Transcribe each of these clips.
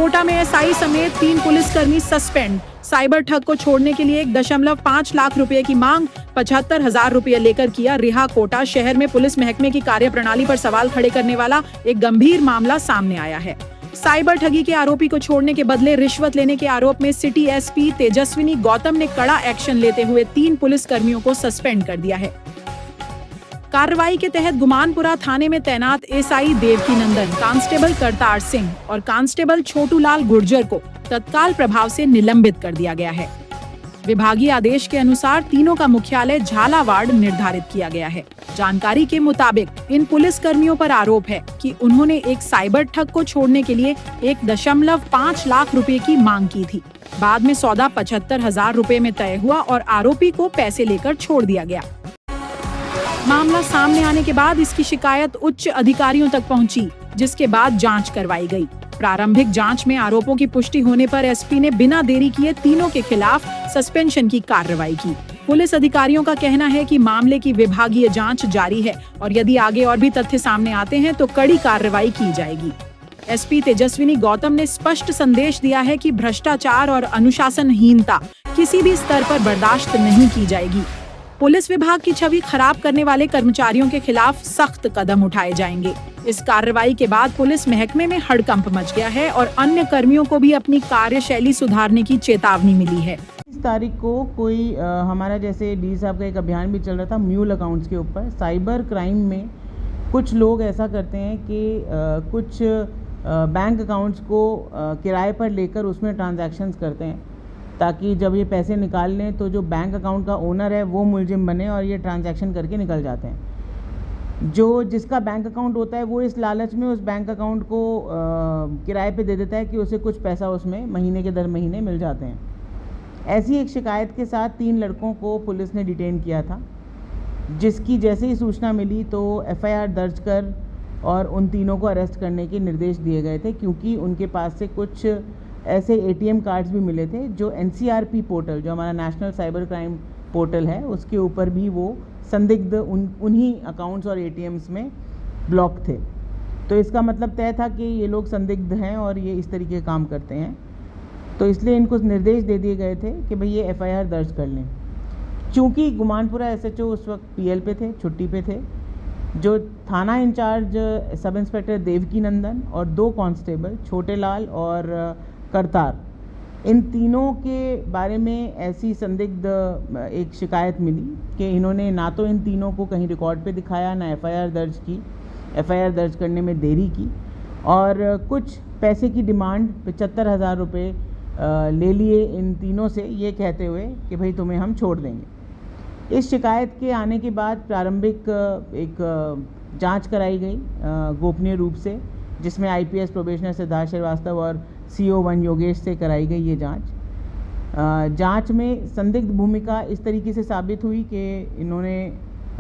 कोटा में एसआई समेत 3 पुलिसकर्मी सस्पेंड। साइबर ठग को छोड़ने के लिए 1.5 लाख रुपए की मांग, 75,000 रुपए लेकर किया रिहा। कोटा शहर में पुलिस महकमे की कार्यप्रणाली पर सवाल खड़े करने वाला एक गंभीर मामला सामने आया है। साइबर ठगी के आरोपी को छोड़ने के बदले रिश्वत लेने के आरोप में सिटी एसपी तेजस्विनी गौतम ने कड़ा एक्शन लेते हुए 3 पुलिसकर्मियों को सस्पेंड कर दिया है। कार्रवाई के तहत गुमानपुरा थाने में तैनात एसआई देवकीनंदन, कांस्टेबल करतार सिंह और कांस्टेबल छोटूलाल गुर्जर को तत्काल प्रभाव से निलंबित कर दिया गया है। विभागीय आदेश के अनुसार तीनों का मुख्यालय झालावाड़ निर्धारित किया गया है। जानकारी के मुताबिक इन पुलिसकर्मियों पर आरोप है कि उन्होंने एक साइबर ठग को छोड़ने के लिए 1.5 लाख रुपए की मांग की थी। बाद में सौदा 75,000 रुपए में तय हुआ और आरोपी को पैसे लेकर छोड़ दिया गया। मामला सामने आने के बाद इसकी शिकायत उच्च अधिकारियों तक पहुंची, जिसके बाद जांच करवाई गई। प्रारंभिक जांच में आरोपों की पुष्टि होने पर एसपी ने बिना देरी किए तीनों के खिलाफ सस्पेंशन की कार्रवाई की। पुलिस अधिकारियों का कहना है कि मामले की विभागीय जांच जारी है और यदि आगे और भी तथ्य सामने आते हैं तो कड़ी कार्रवाई की जाएगी। एसपी तेजस्विनी गौतम ने स्पष्ट संदेश दिया है कि भ्रष्टाचार और अनुशासनहीनता किसी भी स्तर पर बर्दाश्त नहीं की जाएगी। पुलिस विभाग की छवि खराब करने वाले कर्मचारियों के खिलाफ सख्त कदम उठाए जाएंगे। इस कार्रवाई के बाद पुलिस महकमे में हड़कंप मच गया है और अन्य कर्मियों को भी अपनी कार्यशैली सुधारने की चेतावनी मिली है। इस तारीख को कोई हमारा जैसे डी साहब का एक अभियान भी चल रहा था म्यूल अकाउंट्स के ऊपर। साइबर क्राइम में कुछ लोग ऐसा करते हैं कि कुछ बैंक अकाउंट्स को किराए पर लेकर उसमें ट्रांजैक्शंस करते हैं, ताकि जब ये पैसे निकाल लें तो जो बैंक अकाउंट का ओनर है वो मुलजिम बने और ये ट्रांजैक्शन करके निकल जाते हैं। जो जिसका बैंक अकाउंट होता है वो इस लालच में उस बैंक अकाउंट को किराए पे दे देता है कि उसे कुछ पैसा उसमें महीने के दर महीने मिल जाते हैं। ऐसी एक शिकायत के साथ 3 लड़कों को पुलिस ने डिटेन किया था, जिसकी जैसे ही सूचना मिली तो एफआईआर दर्ज कर और उन तीनों को अरेस्ट करने के निर्देश दिए गए थे, क्योंकि उनके पास से कुछ ऐसे एटीएम कार्ड्स भी मिले थे जो एनसीआरपी पोर्टल, जो हमारा नेशनल साइबर क्राइम पोर्टल है, उसके ऊपर भी वो संदिग्ध उन्हीं अकाउंट्स और एटीएम्स में ब्लॉक थे। तो इसका मतलब तय था कि ये लोग संदिग्ध हैं और ये इस तरीके का काम करते हैं, तो इसलिए इनको निर्देश दे दिए गए थे कि भाई ये एफआईआर दर्ज कर लें। चूँकि गुमानपुरा एसएचओ उस वक्त पीएल पे थे, छुट्टी पे थे, जो थाना इंचार्ज सब इंस्पेक्टर देवकीनंदन और 2 कांस्टेबल छोटेलाल और करतार, इन तीनों के बारे में ऐसी संदिग्ध एक शिकायत मिली कि इन्होंने ना तो इन तीनों को कहीं रिकॉर्ड पे दिखाया, ना एफआईआर दर्ज की, एफआईआर दर्ज करने में देरी की और कुछ पैसे की डिमांड 75,000 रुपये ले लिए इन तीनों से, ये कहते हुए कि भाई तुम्हें हम छोड़ देंगे। इस शिकायत के आने के बाद प्रारंभिक एक जांच कराई गई गोपनीय रूप से, जिसमें आईपीएस प्रोबेशनर सिद्धार्थ श्रीवास्तव और CO1 योगेश से कराई गई ये जांच में संदिग्ध भूमिका इस तरीके से साबित हुई कि इन्होंने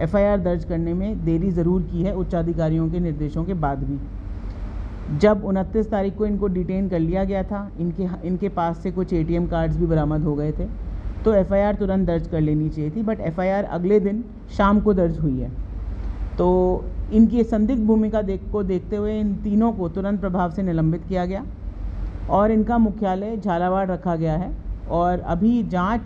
एफआईआर दर्ज करने में देरी ज़रूर की है, उच्चाधिकारियों के निर्देशों के बाद भी। जब 29 तारीख को इनको डिटेन कर लिया गया था, इनके पास से कुछ एटीएम कार्ड्स भी बरामद हो गए थे, तो एफआईआर तुरंत दर्ज कर लेनी चाहिए थी, बट एफआईआर अगले दिन शाम को दर्ज हुई है। तो इनकी संदिग्ध भूमिका को देखते हुए इन तीनों को तुरंत प्रभाव से निलंबित किया गया और इनका मुख्यालय झालावाड़ रखा गया है। और अभी जांच,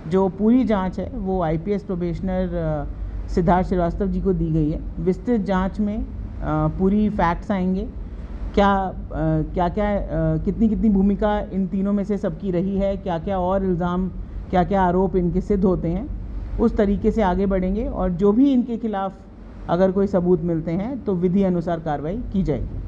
जो पूरी जांच है, वो आईपीएस प्रोबेशनर सिद्धार्थ श्रीवास्तव जी को दी गई है। विस्तृत जांच में पूरी फैक्ट्स आएंगे, क्या कितनी भूमिका इन तीनों में से सबकी रही है, क्या और इल्ज़ाम, क्या आरोप इनके सिद्ध होते हैं, उस तरीके से आगे बढ़ेंगे और जो भी इनके खिलाफ अगर कोई सबूत मिलते हैं तो विधि अनुसार कार्रवाई की जाएगी।